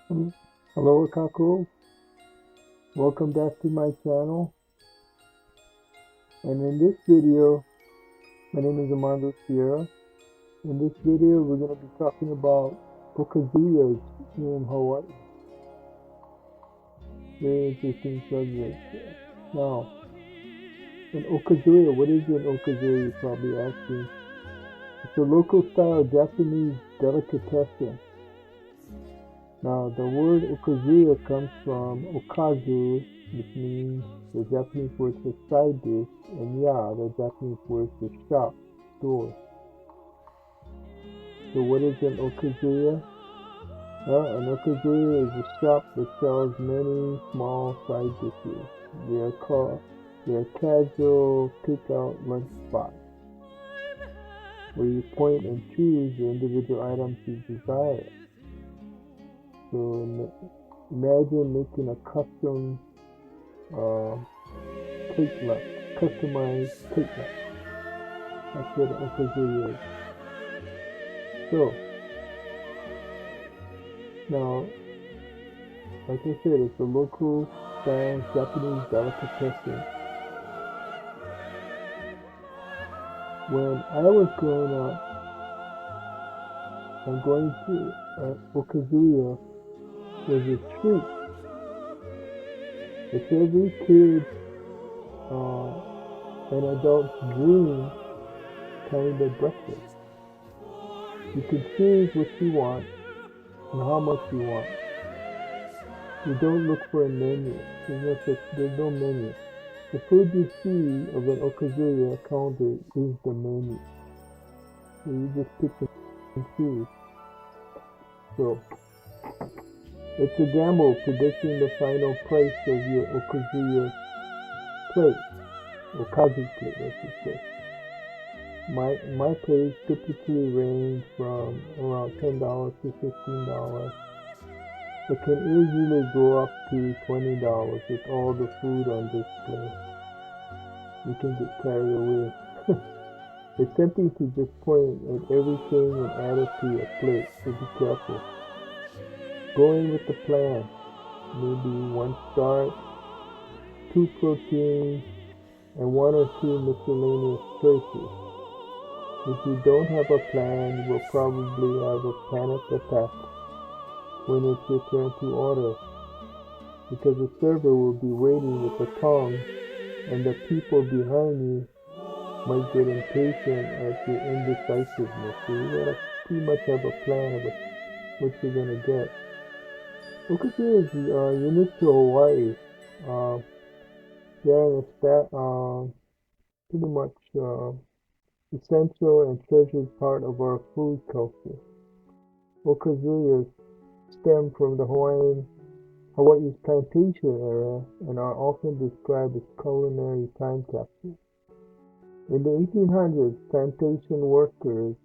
Hello, Kako. Welcome back to my channel. And in this video, my name is Amando Sierra. In this video, we're going to be talking about Okazuyas in Hawaii. Very interesting subject. Now, an Okazuya, what is an Okazuya, you're probably asking. It's a local style Japanese delicatessen. Now, the word Okazuya comes from Okazu, which means the Japanese word for side dish, and ya, the Japanese word for shop, store. So what is an Okazuya? Well, an Okazuya is a shop that sells many small side dishes. They are casual takeout lunch spots where you point and choose the individual items you desire. So imagine making a custom customized cake lunch. That's what an Okazuya is. So now, like I said, it's a local style Japanese delicatessen. When I was growing up and going to Okazuya was a treat. It's every kid and adult's dream kind of breakfast. You can choose what you want and how much you want. You don't look for a menu. There's no menu. The food you see of an Okazuya counter is the menu. So you just pick and choose. So it's a gamble predicting the final price of your Okazuya plate, Okazu plate, I should say. My plates typically range from around $10 to $15. It can easily go up to $20 with all the food on display. You can get carried away. It's tempting to just point at everything and add it to your plate, so be careful. Go in with the plan. Maybe one start, two proteins, and one or two miscellaneous choices. If you don't have a plan, you will probably have a panic attack when it's your turn to order, because the server will be waiting with the tongs, and the people behind you might get impatient at your indecisiveness. So you gotta pretty much have a plan of what you're gonna get. Okazuya is unique to Hawaii. They're pretty much essential and treasured part of our food culture. Okazuyas stem from the Hawaii's plantation era and are often described as culinary time capsules. In the 1800s, plantation workers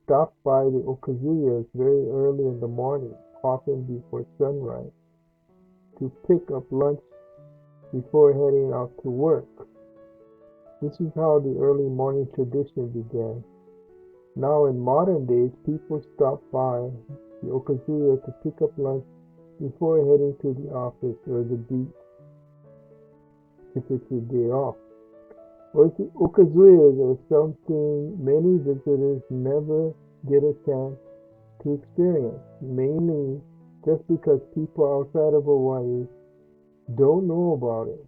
stopped by the Okazuyas very early in the morning, often before sunrise, to pick up lunch before heading out to work. This is how the early morning tradition began. Now in modern days, people stop by the Okazuya to pick up lunch before heading to the office or the beach if it's your day off. Okazuyas are something many visitors never get a chance to experience, mainly just because people outside of Hawaii don't know about it.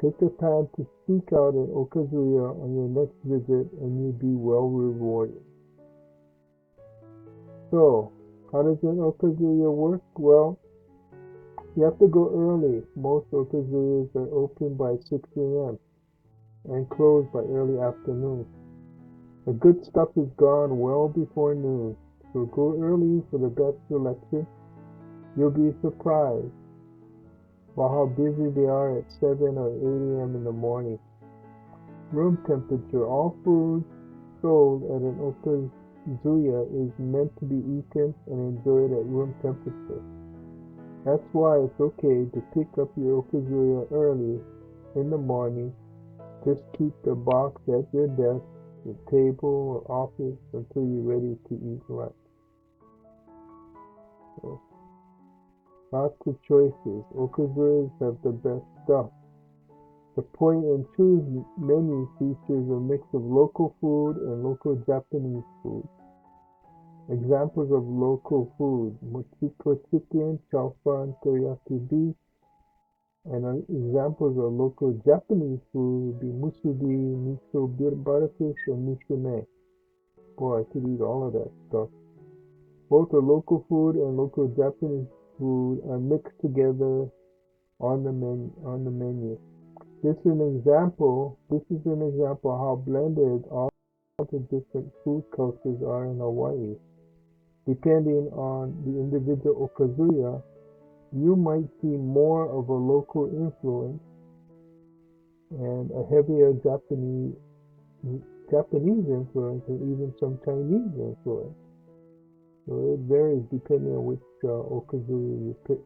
Take the time to seek out an Okazuya on your next visit and you'll be well rewarded. So, how does an Okazuya work? Well, you have to go early. Most Okazuyas are open by 6 a.m. and close by early afternoon. The good stuff is gone well before noon, so go early for the best selection. You'll be surprised by how busy they are at 7 or 8 a.m. in the morning. Room temperature. All food sold at an Okazuya is meant to be eaten and enjoyed at room temperature. That's why it's okay to pick up your Okazuya early in the morning. Just keep the box at your desk, your table, or office until you're ready to eat lunch. So, lots of choices. Okazuyas have the best stuff. The point and choose menu features a mix of local food and local Japanese food. Examples of local food: mochiko chicken, chow fan, teriyaki beef, and examples of local Japanese food would be musubi, miso butterfish, and musume. Boy, I could eat all of that stuff. Both the local food and local Japanese food are mixed together on the menu. This is an example. This is an example of how blended all the different food cultures are in Hawaii. Depending on the individual Okazuya, you might see more of a local influence and a heavier Japanese influence, and even some Chinese influence. So it varies depending on which Okazuya you pick.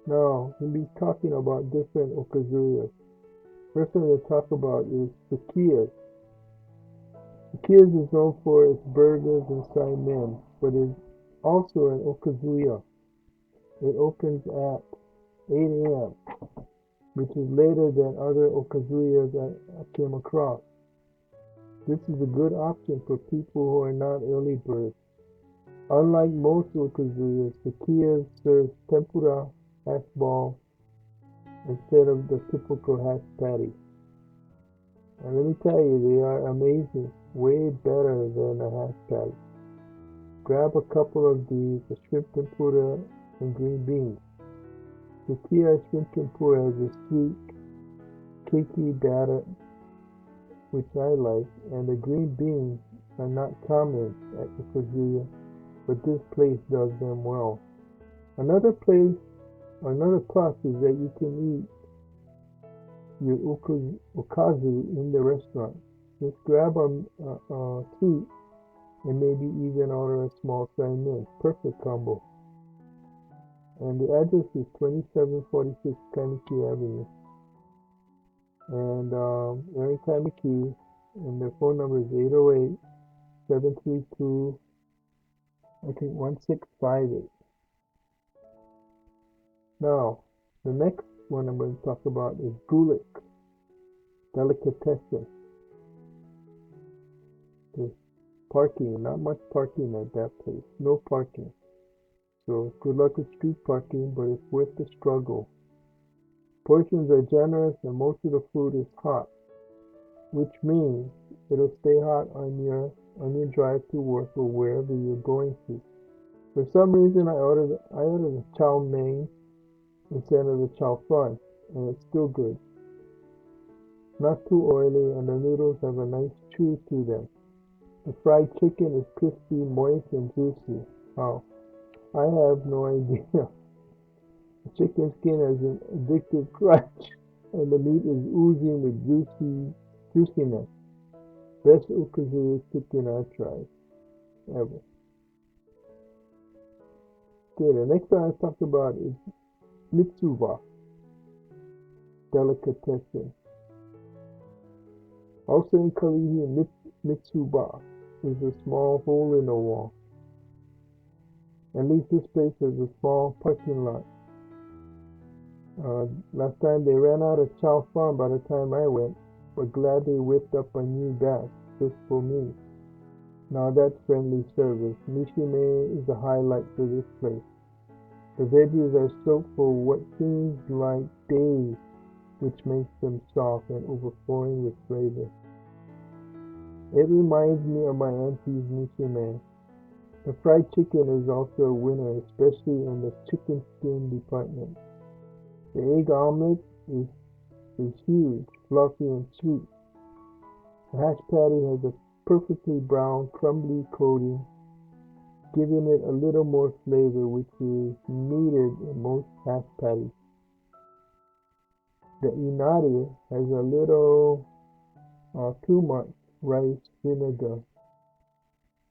Now, we'll be talking about different Okazuyas. First thing we'll talk about is Sukiya. Sukiya is known for its burgers and saimin, but is also an Okazuya. It opens at 8 a.m., which is later than other Okazuyas I came across. This is a good option for people who are not early birds. Unlike most Okazuyas, Sukiya serves tempura hash ball instead of the typical hash patty. And let me tell you, they are amazing, way better than a hash patty. Grab a couple of these, a shrimp tempura and green beans. Sukiya shrimp tempura has a sweet, cakey batter, which I like, and the green beans are not common at Okazuya, but this place does them well. Another plus is that you can eat your okazu in the restaurant. Just grab a seat and maybe even order a small saimin. Perfect combo. And the address is 2746 Kaneki Avenue. And they're in Kaneki, and their phone number is 808-732, I think 1658. Now, the next one I'm going to talk about is Gulick Delicatessen. There's parking, not much parking at that place. No parking. So good luck with street parking, but it's worth the struggle. Portions are generous and most of the food is hot, which means it'll stay hot on your drive to work or wherever you're going to. For some reason, I ordered a chow mein instead of the chow fun, and it's still good. Not too oily, and the noodles have a nice chew to them. The fried chicken is crispy, moist, and juicy. Wow, I have no idea. The chicken skin has an addictive crunch, and the meat is oozing with juiciness. Best Okazuya chicken I've tried ever. Okay, the next one I talked about is Mitsuba Delicatessen. Also in Kalihi, Mitsuba is a small hole in the wall. At least this place has a small parking lot. Last time they ran out of chow fun by the time I went, but glad they whipped up a new batch just for me. Now that's friendly service. Mishime is the highlight for this place. The veggies are soaked for what seems like days, which makes them soft and overflowing with flavor. It reminds me of my auntie's mishime. The fried chicken is also a winner, especially in the chicken skin department. The egg omelet is huge, fluffy, and sweet. The hash patty has a perfectly brown, crumbly coating, giving it a little more flavor, which is needed in most hash patties. The inari has a little too much rice vinegar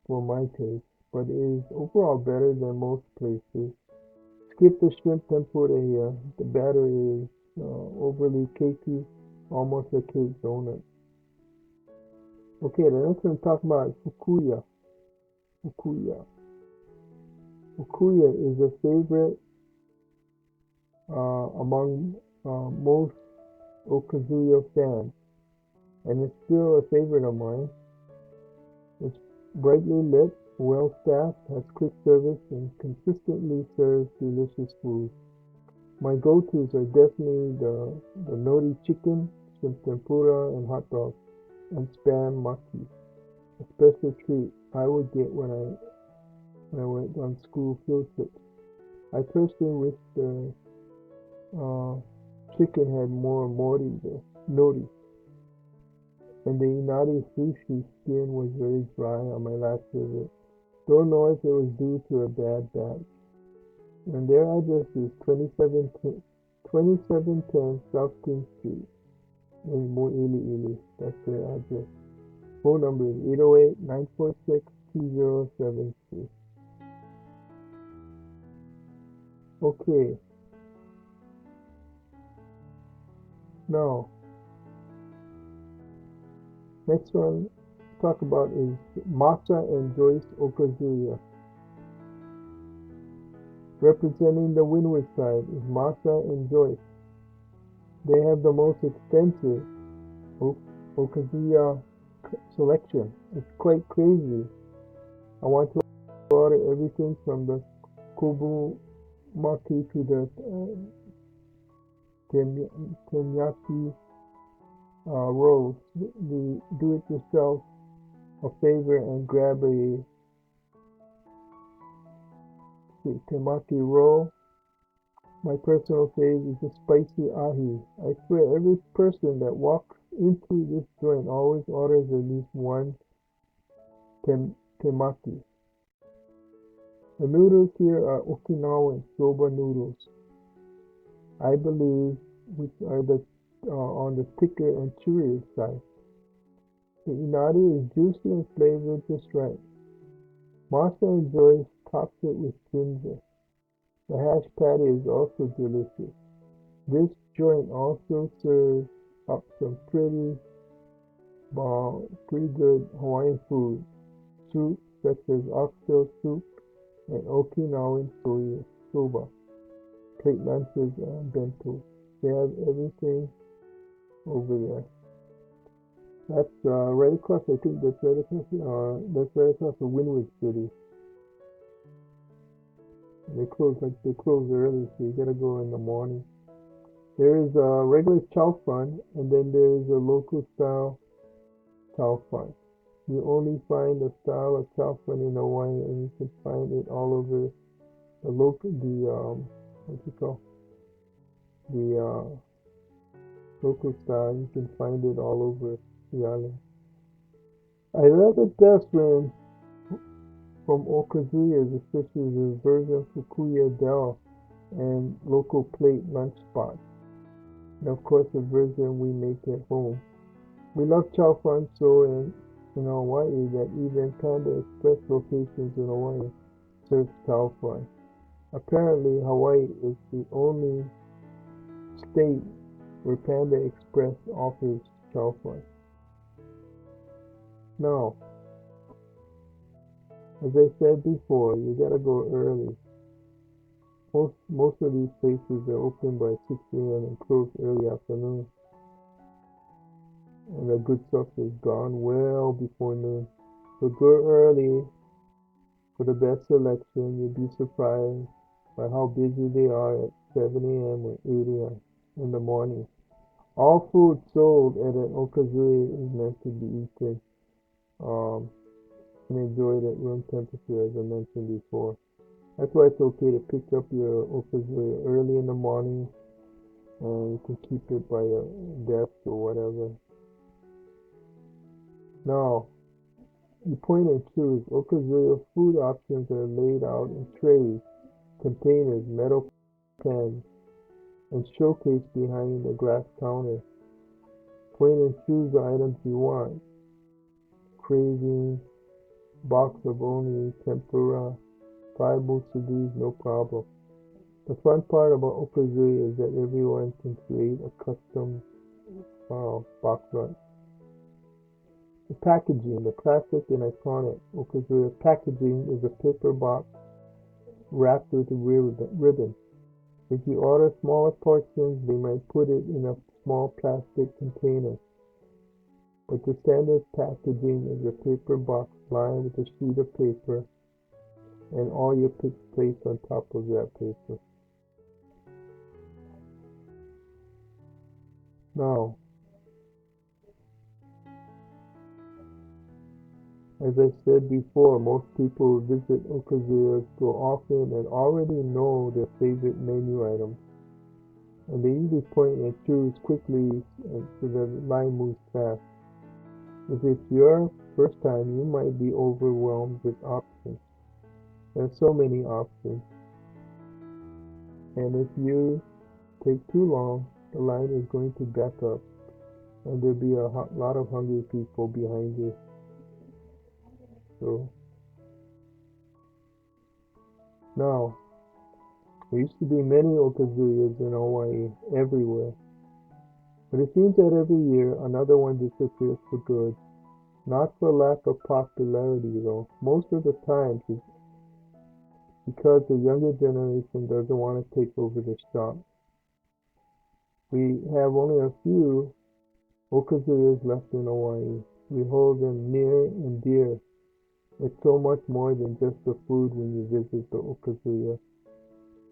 for my taste, but is overall better than most places. Skip the shrimp tempura here. The batter is overly cakey, almost a cake donut. Okay, the next one I'm talking about is fukuya. Fukuya. Okuya is a favorite among most Okazuya fans, and it's still a favorite of mine. It's brightly lit, well-staffed, has quick service, and consistently serves delicious food. My go-tos are definitely the nori chicken, shrimp tempura, and hot dogs, and spam maki, a special treat I would get when I went on school field trips. I personally wish the uh, chicken had more mori there, nori, and the inari sushi skin was very dry on my last visit. Don't know if it was due to a bad batch. And their address is 2710 South King Street in Mo'ili. That's their address. Phone number is 808-946-2073. Okay, now, next one to talk about is Masa and Joyce Okazuya. Representing the windward side is Masa and Joyce. They have the most extensive Okazuya selection. It's quite crazy. I want to order everything from the Kobu Maki to the tenyaki rolls. The do-it-yourself a favor and grab a temaki roll. My personal favorite is the spicy ahi. I swear every person that walks into this joint always orders at least one temaki. The noodles here are Okinawan soba noodles, I believe, which are the on the thicker and chewier side. The inari is juicy and flavored just right. Masa enjoys tops it with ginger. The hash patty is also delicious. This joint also serves up some pretty good Hawaiian food, soup such as oxtail soup and Okinawan soba, plate lunches and bento. They have everything over there. That's right across. I think that's right across the Windward City. They close early, so you gotta go in the morning. There is a regular chow fun, and then there is a local style chow fun. You only find the style of chow fun in Hawaii, and you can find it all over what you call the local style. You can find it all over the island. I love it best when from Okazuyas, especially the version Fukuya Dell and local plate lunch spots, and of course the version we make at home. We love chow fun so in Hawaii that even Panda Express locations in Hawaii serve chow fun. Apparently, Hawaii is the only state where Panda Express offers chow fun. Now, as I said before, you gotta go early. Most of these places are open by 6 a.m. and close early afternoon, and the good stuff is gone well before noon. So go early for the best selection. You'll be surprised by how busy they are at 7 a.m. or 8 a.m. in the morning. All food sold at an Okazuya is meant to be eaten um, and enjoyed at room temperature, as I mentioned before. That's why it's okay to pick up your Okazuya early in the morning, and you can keep it by your desk or whatever. Now, you point and choose. Okazuya food options are laid out in trays, containers, metal pans, and showcased behind the glass counter. Point and choose the items you want. Craving, box of only tempura, 5 musubis, no problem. The fun part about Okazuya is that everyone can create a custom box run. The packaging, the classic and iconic Okazuya packaging is a paper box wrapped with a ribbon. If you order smaller portions, they might put it in a small plastic container. But the standard packaging is a paper box lined with a sheet of paper and all your picks placed on top of that paper. Now, as I said before, most people who visit Okazuyas go often and already know their favorite menu items. And they usually point and choose quickly so the line moves fast. If it's your first time, you might be overwhelmed with options. There are so many options. And if you take too long, the line is going to back up and there'll be a lot of hungry people behind you. So now, there used to be many Okazuyas in Hawaii, everywhere. But it seems that every year another one disappears for good. Not for lack of popularity though. Most of the time it's because the younger generation doesn't want to take over the shop. We have only a few Okazuyas left in Hawaii. We hold them near and dear. It's so much more than just the food when you visit the Okazuya.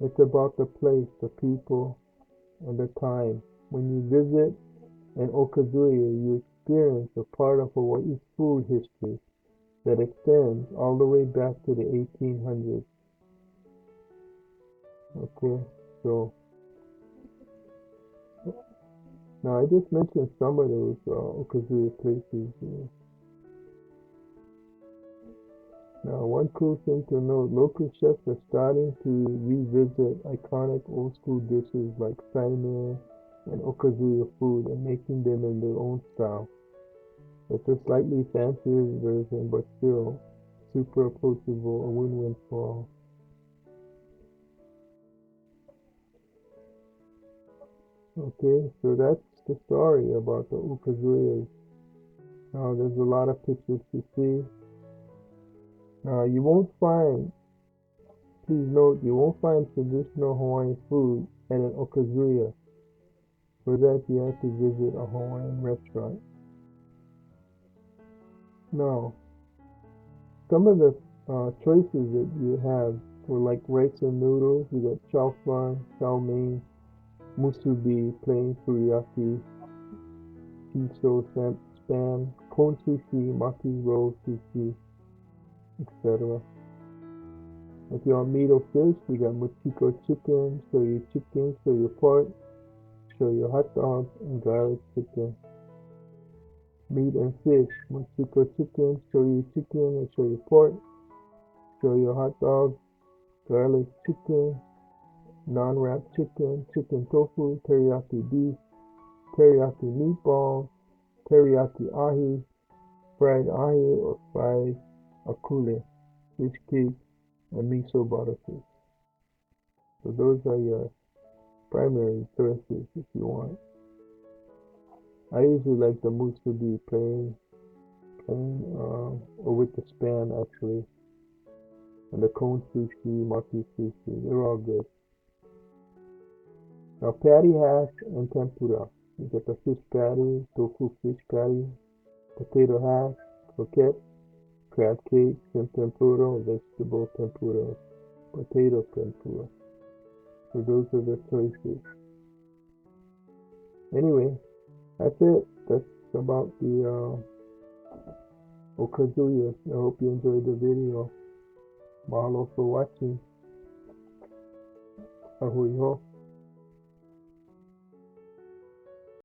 It's about the place, the people, and the time. When you visit an Okazuya, you experience a part of Hawaii's food history that extends all the way back to the 1800s. Okay, so now I just mentioned some of those Okazuya places. Now, one cool thing to note, local chefs are starting to revisit iconic old school dishes like saime and Okazuya food and making them in their own style. It's a slightly fancier version, but still super approachable, a win-win for all. Okay, so that's the story about the Okazuyas. Now, there's a lot of pictures to see. Now, you won't find, please note, you won't find traditional Hawaiian food at an Okazuya. For that, you have to visit a Hawaiian restaurant. Now, some of the choices that you have for like rice and noodles, you got chow fun, chow mein, musubi, plain teriyaki, shiso, spam, cone sushi, maki roll sushi, etc. If you want meat or fish, you got mochiko chicken, shoyu pork, shoyu hot dog, and garlic chicken. Meat and fish, mochiko chicken, and shoyu pork, shoyu hot dog, garlic chicken, non-wrapped chicken, chicken tofu, teriyaki beef, teriyaki meatballs, teriyaki ahi, fried ahi or fried akule, fish cake, and miso butterfish. So those are your primary choices if you want. I usually like the musubi plain, or with the spam actually, and the cone sushi, maki sushi, they're all good. Now patty hash and tempura. You get the fish patty, tofu fish patty, potato hash, croquette, crab cake, shrimp tempura, vegetable tempura, potato tempura. So those are the choices. Anyway, that's it. That's about the Okazuya. I hope you enjoyed the video. Mahlo for watching. Ahui ho.